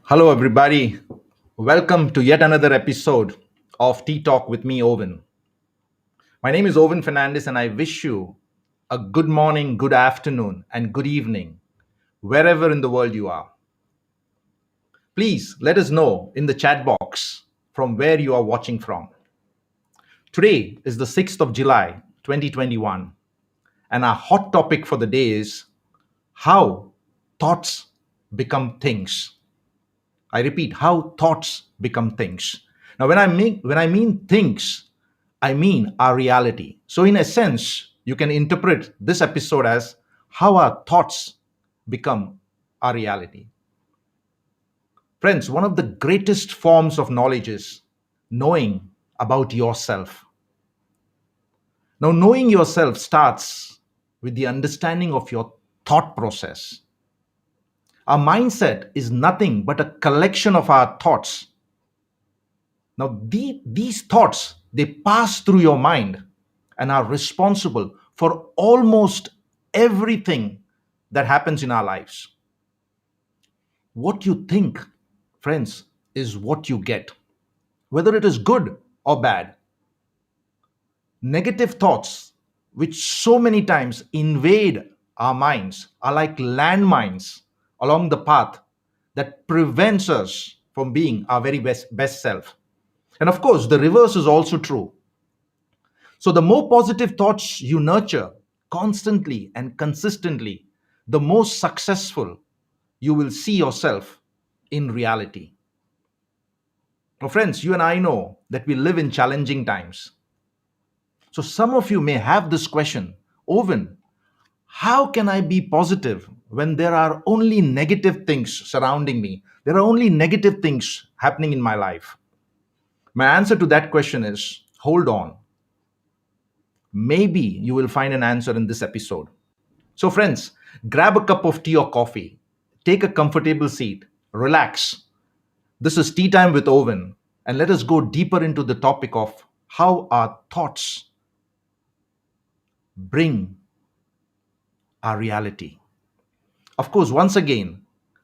Hello, everybody. Welcome to yet another episode of Tea Talk with me, Owen. My name is Owen Fernandez, and I wish you a good morning, good afternoon, and good evening, wherever in the world you are. Please let us know in the chat box from where you are watching from. Today is the 6th of July, 2021, and our hot topic for the day is how thoughts become things. I repeat, how thoughts become things. Now, when I mean things, I mean our reality. So, in a sense, you can interpret this episode as how our thoughts become our reality. Friends, one of the greatest forms of knowledge is knowing about yourself. Now, knowing yourself starts with the understanding of your thought process. Our mindset is nothing but a collection of our thoughts. Now, these thoughts, they pass through your mind and are responsible for almost everything that happens in our lives. What you think, friends, is what you get, whether it is good or bad. Negative thoughts, which so many times invade our minds, are like landmines along the path that prevents us from being our very best self. And of course, the reverse is also true. So, the more positive thoughts you nurture constantly and consistently, the more successful you will see yourself in reality. Now, friends, you and I know that we live in challenging times. So, some of you may have this question, Owen, how can I be positive when there are only negative things surrounding me? There are only negative things happening in my life. My answer to that question is hold on. Maybe you will find an answer in this episode. So, friends, grab a cup of tea or coffee, take a comfortable seat, relax. This is Tea Time with Owen, and let us go deeper into the topic of how our thoughts bring our reality. Of course, once again,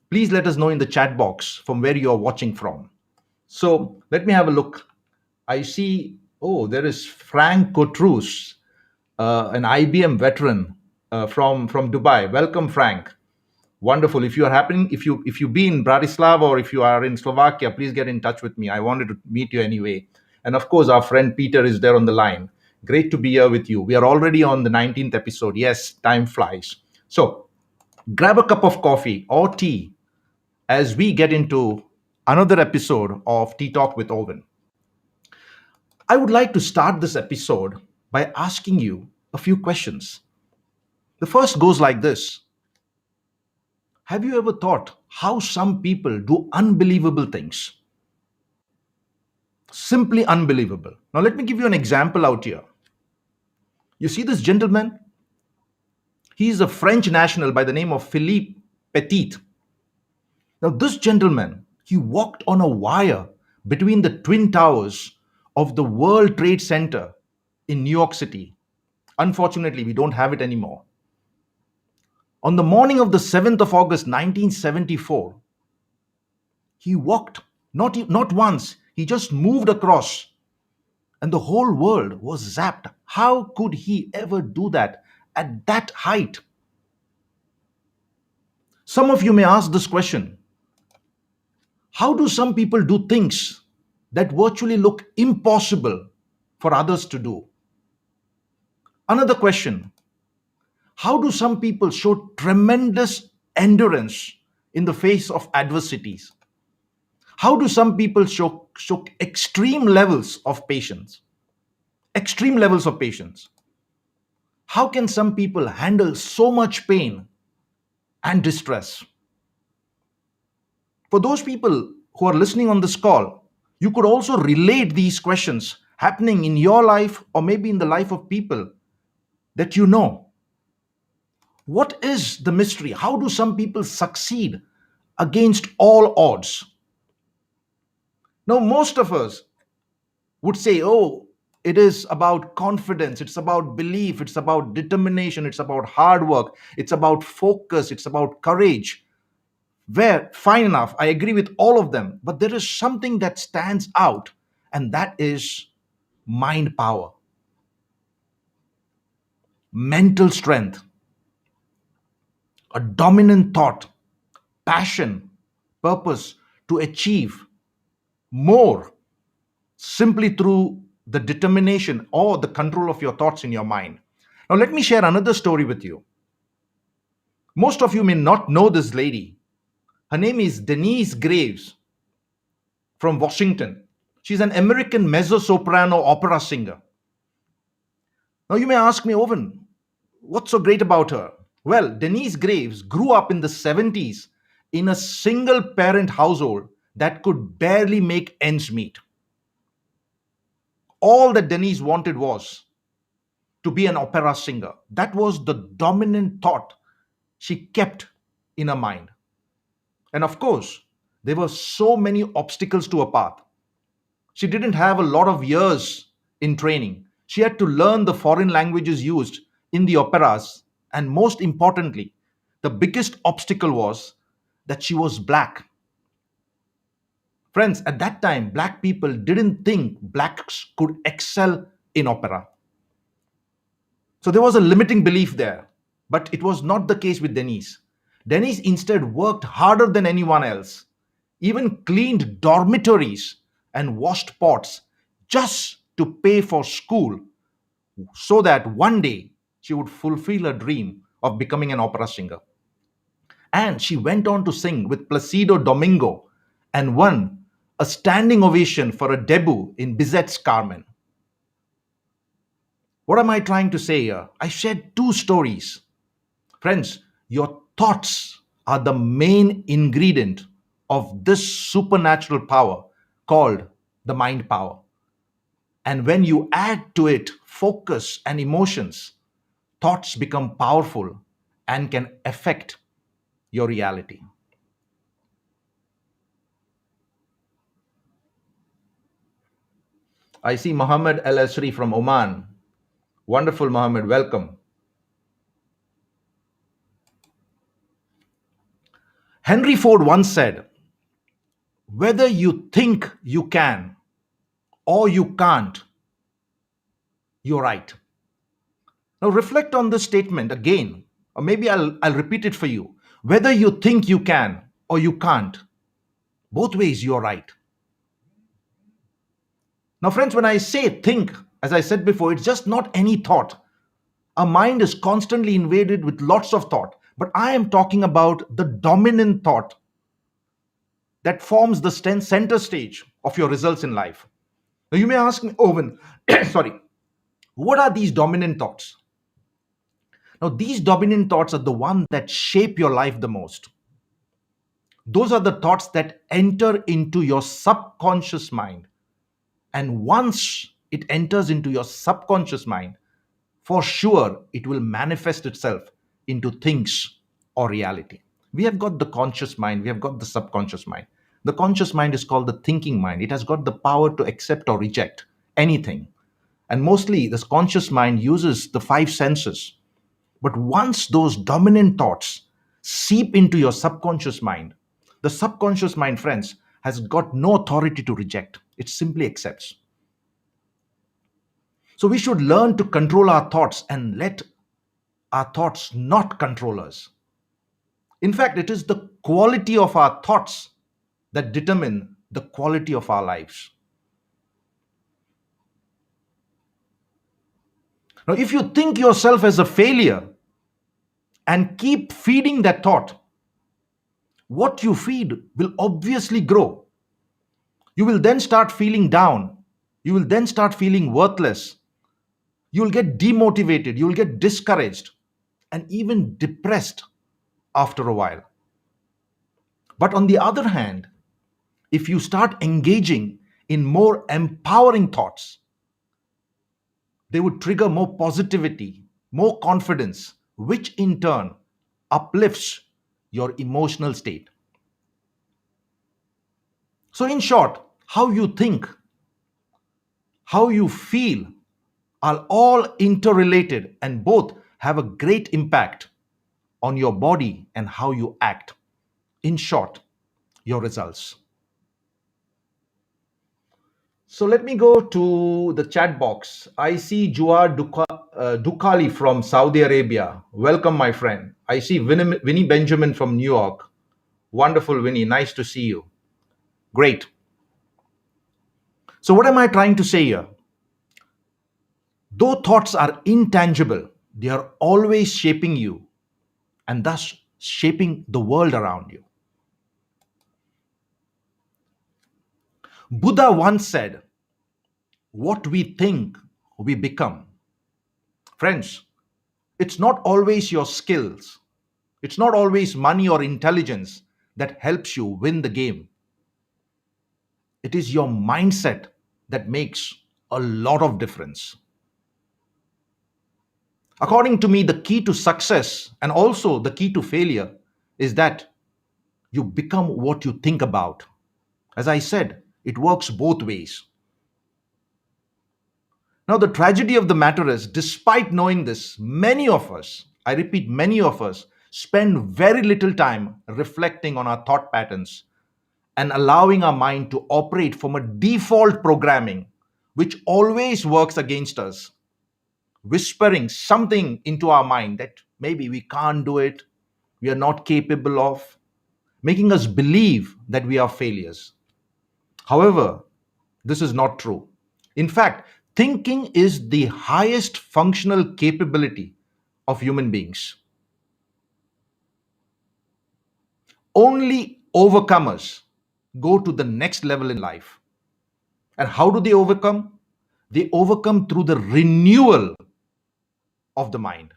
please let us know in the chat box from where you are watching from. So, let me have a look. I see, oh, there is Frank Cotrus, an IBM veteran from Dubai. Welcome, Frank. Wonderful. If you are happening, if you be in Bratislava or if you are in Slovakia, please get in touch with me. I wanted to meet you anyway. And of course, our friend Peter is there on the line. Great to be here with you. We are already on the 19th episode. Yes, time flies. So grab a cup of coffee or tea as we get into another episode of Tea Talk with Owen. I would like to start this episode by asking you a few questions. The first goes like this. Have you ever thought how some people do unbelievable things? Simply unbelievable. Now, let me give you an example out here. You see this gentleman? He is a French national by the name of Philippe Petit. Now, this gentleman, he walked on a wire between the twin towers of the World Trade Center in New York City. Unfortunately, we don't have it anymore. On the morning of the 7th of August, 1974, he walked not once, he just moved across, and the whole world was zapped. How could he ever do that at that height? Some of you may ask this question. How do some people do things that virtually look impossible for others to do? Another question. How do some people show tremendous endurance in the face of adversities? How do some people show extreme levels of patience? Extreme levels of patience. How can some people handle so much pain and distress? For those people who are listening on this call, you could also relate these questions happening in your life or maybe in the life of people that you know. What is the mystery? How do some people succeed against all odds? Now, most of us would say, oh, it is about confidence, it's about belief, it's about determination, it's about hard work, it's about focus, it's about courage. Where, fine enough, I agree with all of them, but there is something that stands out, and that is mind power, mental strength, a dominant thought, passion, purpose to achieve more simply through the determination or the control of your thoughts in your mind. Now, let me share another story with you. Most of you may not know this lady. Her name is Denise Graves from Washington. She's an American mezzo soprano opera singer. Now, you may ask me, Owen, what's so great about her? Well, Denise Graves grew up in the 70s in a single parent household that could barely make ends meet. All that Denise wanted was to be an opera singer. That was the dominant thought she kept in her mind. And of course, there were so many obstacles to her path. She didn't have a lot of years in training. She had to learn the foreign languages used in the operas. And most importantly, the biggest obstacle was that she was black. Friends, at that time, black people didn't think blacks could excel in opera. So there was a limiting belief there. But it was not the case with Denise. Denise instead worked harder than anyone else, even cleaned dormitories and washed pots just to pay for school so that one day she would fulfill her dream of becoming an opera singer. And she went on to sing with Placido Domingo and won a standing ovation for a debut in Bizet's Carmen. What am I trying to say here? I shared two stories. Friends, your thoughts are the main ingredient of this supernatural power called the mind power. And when you add to it focus and emotions, thoughts become powerful and can affect your reality. I see Muhammad Al Asri from Oman. Wonderful, Muhammad. Welcome. Henry Ford once said, whether you think you can or you can't, you're right. Now reflect on this statement again, or maybe I'll repeat it for you. Whether you think you can or you can't, both ways you're right. Now, friends, when I say think, as I said before, it's just not any thought. Our mind is constantly invaded with lots of thought, but I am talking about the dominant thought that forms the center stage of your results in life. Now, you may ask me, Owen, sorry, what are these dominant thoughts? Now, these dominant thoughts are the ones that shape your life the most. Those are the thoughts that enter into your subconscious mind. And once it enters into your subconscious mind, for sure it will manifest itself into things or reality. We have got the conscious mind, we have got the subconscious mind. The conscious mind is called the thinking mind. It has got the power to accept or reject anything. And mostly, this conscious mind uses the five senses. But once those dominant thoughts seep into your subconscious mind, the subconscious mind, friends, has got no authority to reject. It simply accepts. So we should learn to control our thoughts and let our thoughts not control us. In fact, it is the quality of our thoughts that determine the quality of our lives. Now, if you think yourself as a failure and keep feeding that thought, what you feed will obviously grow. You will then start feeling down. You will then start feeling worthless. You will get demotivated. You will get discouraged and even depressed after a while. But on the other hand, if you start engaging in more empowering thoughts, they would trigger more positivity, more confidence, which in turn uplifts your emotional state. So, in short, how you think, how you feel are all interrelated and both have a great impact on your body and how you act. In short, your results. So let me go to the chat box. I see Dukali from Saudi Arabia. Welcome, my friend. I see Winnie Benjamin from New York. Wonderful, Winnie. Nice to see you. Great. So, what am I trying to say here? Though thoughts are intangible, they are always shaping you and thus shaping the world around you. Buddha once said, "What we think, we become." Friends, it's not always your skills, it's not always money or intelligence that helps you win the game. It is your mindset that makes a lot of difference. According to me, the key to success and also the key to failure is that you become what you think about. As I said, it works both ways. Now, the tragedy of the matter is, despite knowing this, many of us, I repeat, many of us, spend very little time reflecting on our thought patterns and allowing our mind to operate from a default programming which always works against us, whispering something into our mind that maybe we can't do it, we are not capable of, making us believe that we are failures. However, this is not true. In fact, thinking is the highest functional capability of human beings. Only overcomers go to the next level in life. And how do they overcome? They overcome through the renewal of the mind.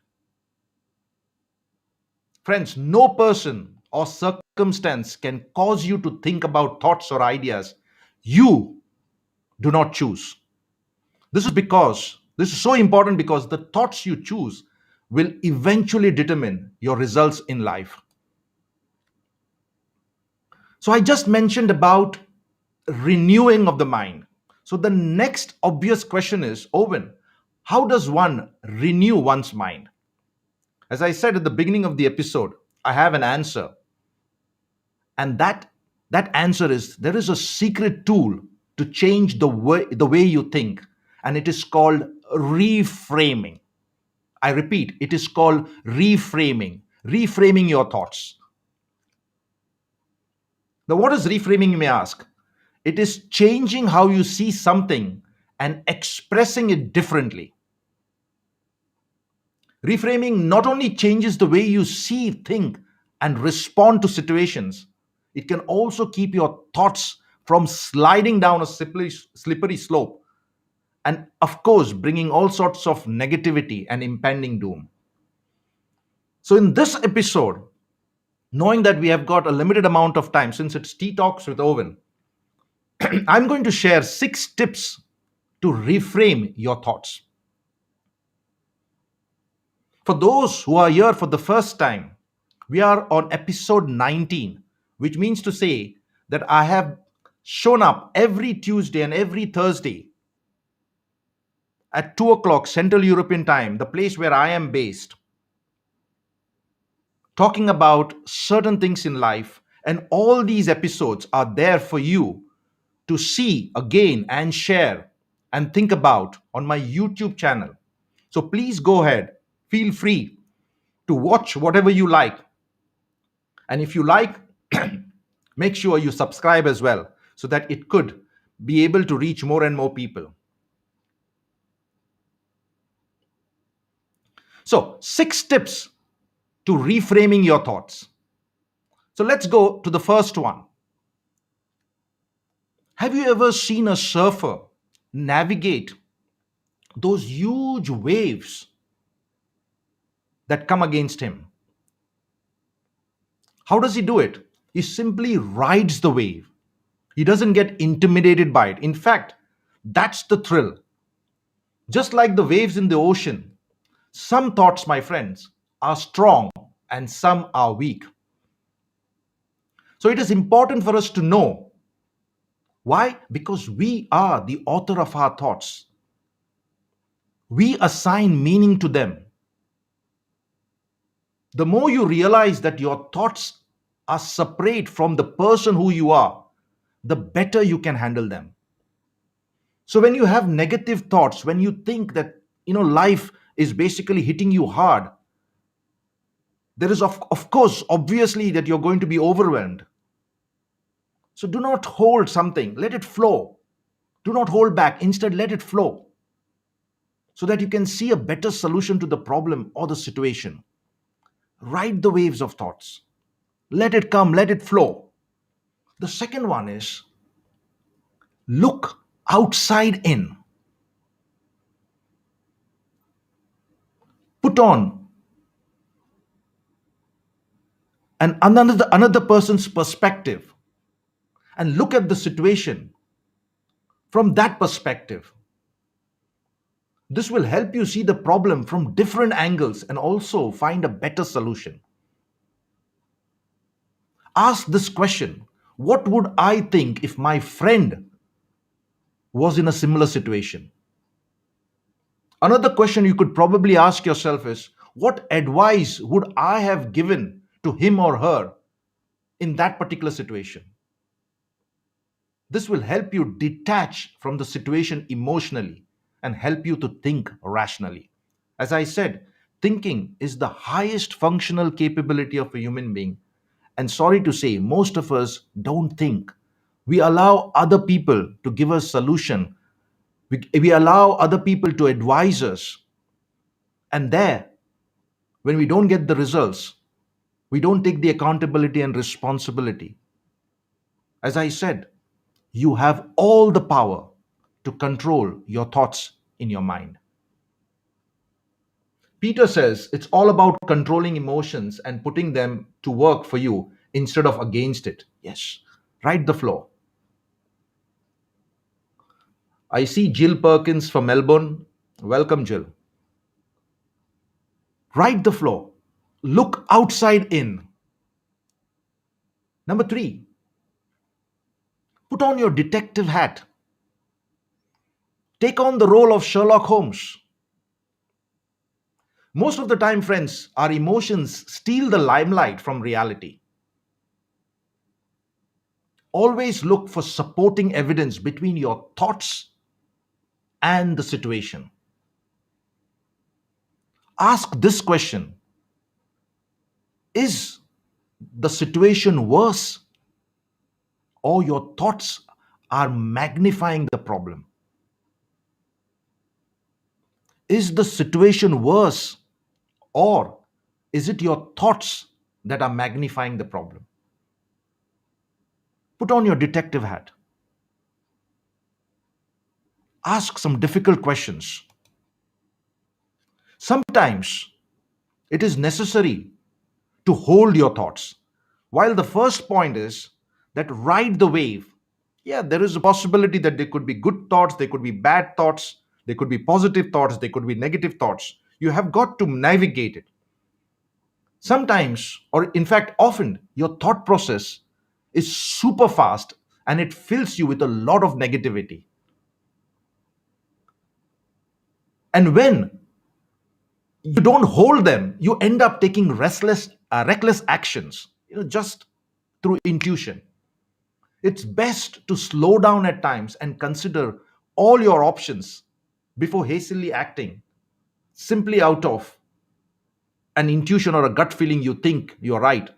Friends, no person or circumstance can cause you to think about thoughts or ideas you do not choose. This is so important because the thoughts you choose will eventually determine your results in life. So I just mentioned about renewing of the mind. So the next obvious question is, Owen, how does one renew one's mind? As I said at the beginning of the episode, I have an answer. And that answer is, there is a secret tool to change the way you think, and it is called reframing. I repeat, it is called reframing your thoughts. Now, what is reframing, you may ask? It is changing how you see something and expressing it differently. Reframing not only changes the way you see, think, and respond to situations, it can also keep your thoughts from sliding down a slippery slope and, of course, bringing all sorts of negativity and impending doom. So, in this episode, knowing that we have got a limited amount of time since it's Tea Talks with Owen, I'm going to share 6 tips to reframe your thoughts. For those who are here for the first time, we are on episode 19, which means to say that I have shown up every Tuesday and every Thursday at 2 o'clock Central European Time, the place where I am based, talking about certain things in life. And all these episodes are there for you to see again and share and think about on my YouTube channel. So please go ahead, feel free to watch whatever you like. And if you like, make sure you subscribe as well so that it could be able to reach more and more people. So, 6 tips to reframing your thoughts. So, let's go to the first one. Have you ever seen a surfer navigate those huge waves that come against him? How does he do it? He simply rides the wave. He doesn't get intimidated by it. In fact, that's the thrill. Just like the waves in the ocean, some thoughts, my friends, are strong and some are weak. So it is important for us to know why? Because we are the author of our thoughts. We assign meaning to them. The more you realize that your thoughts are separate from the person who you are, the better you can handle them. So when you have negative thoughts, when you think that life is basically hitting you hard, there is of course obviously that you're going to be overwhelmed. So do not hold something, let it flow. Do not hold back, instead let it flow, so that you can see a better solution to the problem or the situation. Ride the waves of thoughts, let it come, let it flow. The second one is look outside in. Put on another person's perspective and look at the situation from that perspective. This will help you see the problem from different angles and also find a better solution. Ask this question: what would I think if my friend was in a similar situation? Another question you could probably ask yourself is: what advice would I have given to him or her in that particular situation? This will help you detach from the situation emotionally and help you to think rationally. As I said, thinking is the highest functional capability of a human being. And sorry to say, most of us don't think. We allow other people to give us solution. We allow other people to advise us. And there, when we don't get the results, we don't take the accountability and responsibility. As I said, you have all the power to control your thoughts in your mind. Peter says it's all about controlling emotions and putting them to work for you instead of against it. Yes, ride the flow. I see Jill Perkins from Melbourne. Welcome, Jill. Ride the flow. Look outside in. Number three, put on your detective hat. Take on the role of Sherlock Holmes. Most of the time, friends, our emotions steal the limelight from reality. Always look for supporting evidence between your thoughts and the situation. Ask this question: is the situation worse, or your thoughts are magnifying the problem? Is the situation worse, or is it your thoughts that are magnifying the problem? Put on your detective hat. Ask some difficult questions. Sometimes it is necessary to hold your thoughts. While the first point is that ride the wave, yeah, there is a possibility that there could be good thoughts, there could be bad thoughts, there could be positive thoughts, there could be negative thoughts. You have got to navigate it. Sometimes, or in fact, often, your thought process is super fast and it fills you with a lot of negativity. And when you don't hold them, you end up taking reckless actions, just through intuition. It's best to slow down at times and consider all your options before hastily acting, simply out of an intuition or a gut feeling you think you're right.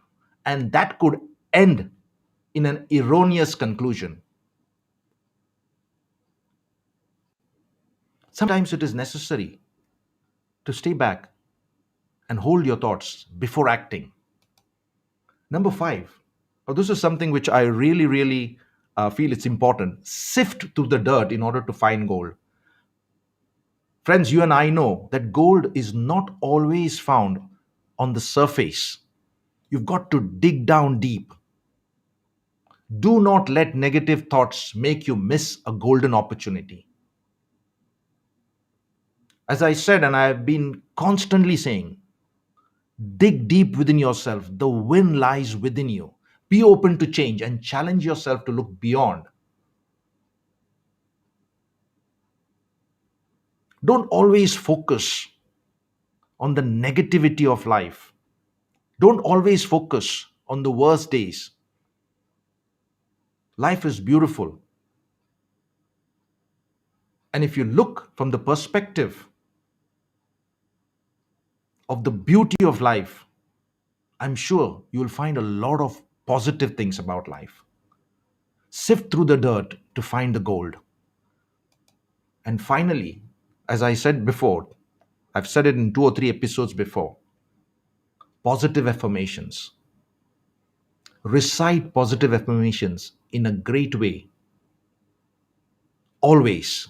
And that could end in an erroneous conclusion. Sometimes it is necessary to stay back and hold your thoughts before acting. Number five, this is something which I really feel it's important. Sift through the dirt in order to find gold. Friends, you and I know that gold is not always found on the surface. You've got to dig down deep. Do not let negative thoughts make you miss a golden opportunity. As I said, and I have been constantly saying, dig deep within yourself. The win lies within you. Be open to change and challenge yourself to look beyond. Don't always focus on the negativity of life. Don't always focus on the worst days. Life is beautiful. And if you look from the perspective of the beauty of life, I'm sure you will find a lot of positive things about life. Sift through the dirt to find the gold. And finally, as I said before, I've said it in 2 or 3 episodes before, positive affirmations. Recite positive affirmations in a great way, always.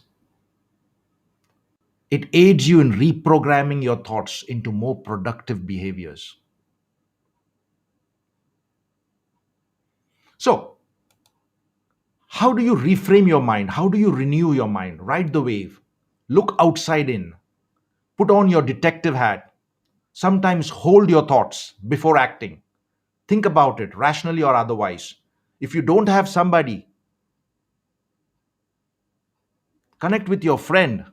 It aids you in reprogramming your thoughts into more productive behaviors. So, how do you reframe your mind? How do you renew your mind? Ride the wave. Look outside in. Put on your detective hat. Sometimes hold your thoughts before acting. Think about it, rationally or otherwise. If you don't have somebody, connect with your friend,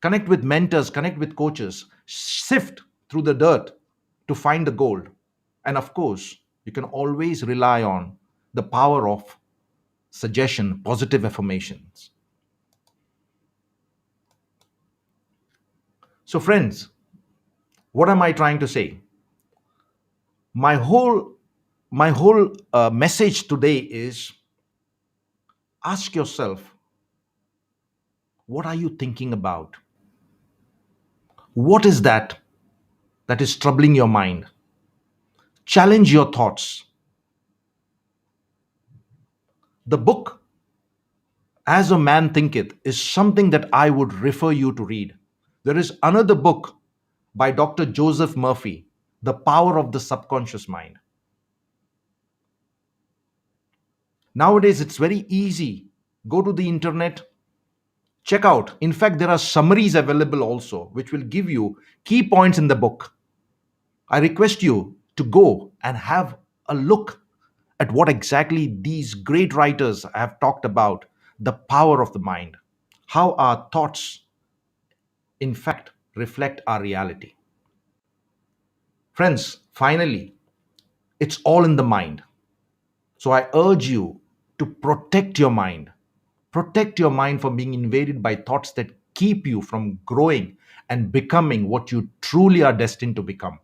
connect with mentors, connect with coaches, sift through the dirt to find the gold. And of course, you can always rely on the power of suggestion, positive affirmations. So, friends, what am I trying to say? My whole message today is ask yourself, what are you thinking about? What is that is troubling your mind? Challenge your thoughts. The book, As a Man Thinketh, is something that I would refer you to read. There is another book by Dr. Joseph Murphy, The Power of the Subconscious Mind. Nowadays, it's very easy. Go to the internet, check out. In fact, there are summaries available also, which will give you key points in the book. I request you to go and have a look at what exactly these great writers have talked about the power of the mind, how our thoughts, in fact, reflect our reality. Friends, finally, it's all in the mind. So I urge you to protect your mind. Protect your mind from being invaded by thoughts that keep you from growing and becoming what you truly are destined to become.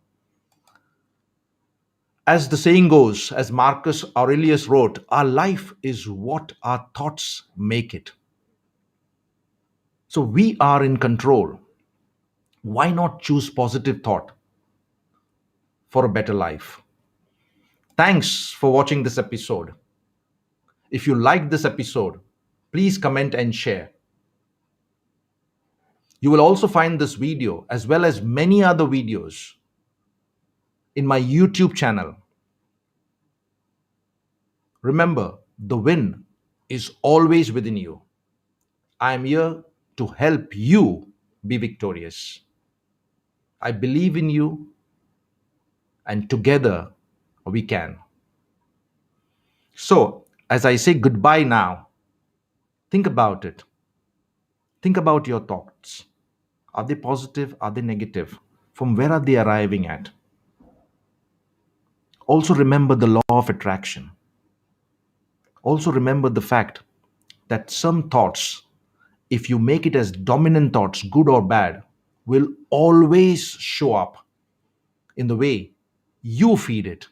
As the saying goes, as Marcus Aurelius wrote, our life is what our thoughts make it. So we are in control. Why not choose positive thought for a better life? Thanks for watching this episode. If you liked this episode, please comment and share. You will also find this video as well as many other videos in my YouTube channel. Remember, the win is always within you. I am here to help you be victorious. I believe in you, and together we can. So, as I say goodbye now, think about it. Think about your thoughts. Are they positive? Are they negative? From where are they arriving at? Also, remember the law of attraction. Also, remember the fact that some thoughts, if you make it as dominant thoughts, good or bad, will always show up in the way you feed it.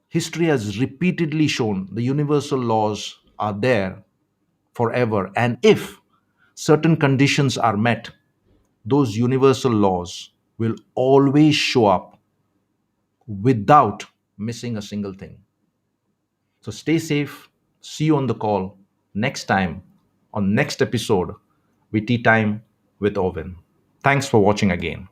History has repeatedly shown the universal laws are there forever. And if certain conditions are met, those universal laws will always show up without missing a single thing. So stay safe. See you on the call next time on next episode with Tea Time with Owen. Thanks for watching again.